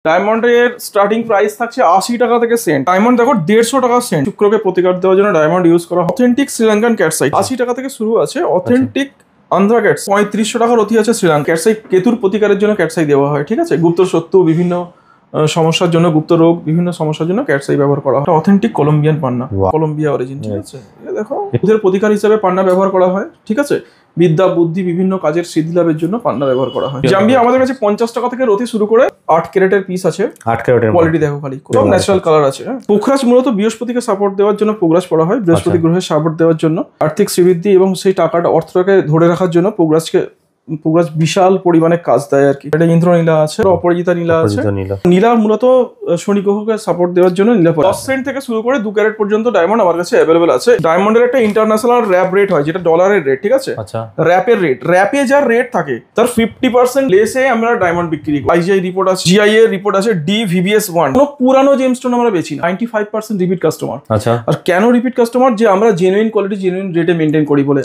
ডায়মন্ডের starting price থাকছে 80 টাকা থেকে সেন্ট। ডায়মন্ড দেখো 150 টাকা সেন্ট। শুক্রকে প্রতিকার দেওয়ার জন্য ডায়মন্ড ইউজ করা হয়। অথেন্টিক শ্রীলঙ্কান ক্যাটসাই 80 টাকা থেকে শুরু আছে। অথেন্টিক আন্ধ্রা ক্যাটস 3500 টাকার অতি আছে শ্রীলঙ্কা ক্যাটসাই। কেতুর প্রতিকারের জন্য ক্যাটসাই দেওয়া হয়, ঠিক আছে। গুপ্ত শত্রু, বিভিন্ন সমস্যার জন্য, গুপ্ত রোগ, বিভিন্ন সমস্যার জন্য ক্যাটসাই ব্যবহার করা হয়। অথেন্টিক কলম্বিয়ান পান্না, কলম্বিয়া অরিজিন, ঠিক আছে। দেখো এদের প্রতিকার হিসেবে পান্না ব্যবহার করা হয়, ঠিক আছে। বিদ্যা বুদ্ধি বিভিন্ন কাজের সিদ্ধি লাভের জন্য পান্না ব্যবহার করা হয়। জাম্বিয়া আমাদের কাছে 50 টাকা থেকে রতি শুরু করে 8 ক্যারেটের পিস আছে। 8 ক্যারেটের কোয়ালিটি দেখো, খালি সব ন্যাচারাল কালার আছে। পোখরাজ মূলত বৃহস্পতিকে সাপোর্ট দেওয়ার জন্য পোখরাজ পড়া হয়। বৃহস্পতি গ্রহের সাপোর্ট দেওয়ার জন্য, আর্থিক শ্রীবৃদ্ধি এবং সেই টাকাটা অর্থটাকে ধরে রাখার জন্য পোখরাজ বিশাল পরিমাণে কাজ দেয় আর কি। এটা ইন্দ্রনীলা আছে, অপরাজিতা নীলা আছে। নীলা মূলত শনি গ্রহকে সাপোর্ট দেওয়ার জন্য নীলা পড়ে। 10 সেন্ট থেকে শুরু করে 2 ক্যারেট পর্যন্ত ডায়মন্ড আমার কাছে অ্যাভেলেবল আছে। ডায়মন্ডের একটা ইন্টারন্যাশনাল র্যাপ রেট হয়, যেটা ডলারের রেট, ঠিক আছে। র্যাপের রেট, র্যাপে যার রেট থাকে তার 50% লেসে আমরা ডায়মন্ড বিক্রি করি। আইজিআই রিপোর্ট আছে, জিআই এর রিপোর্ট আছে, DVBS1। কোনো পুরানো জেমস্টোন আমরা বেচি না। 95% রিপিট কাস্টমার। আর কেন রিপিট কাস্টমার? যে আমরা জেনুইন কোয়ালিটি জেনুইন রেটে মেনটেন করি বলে।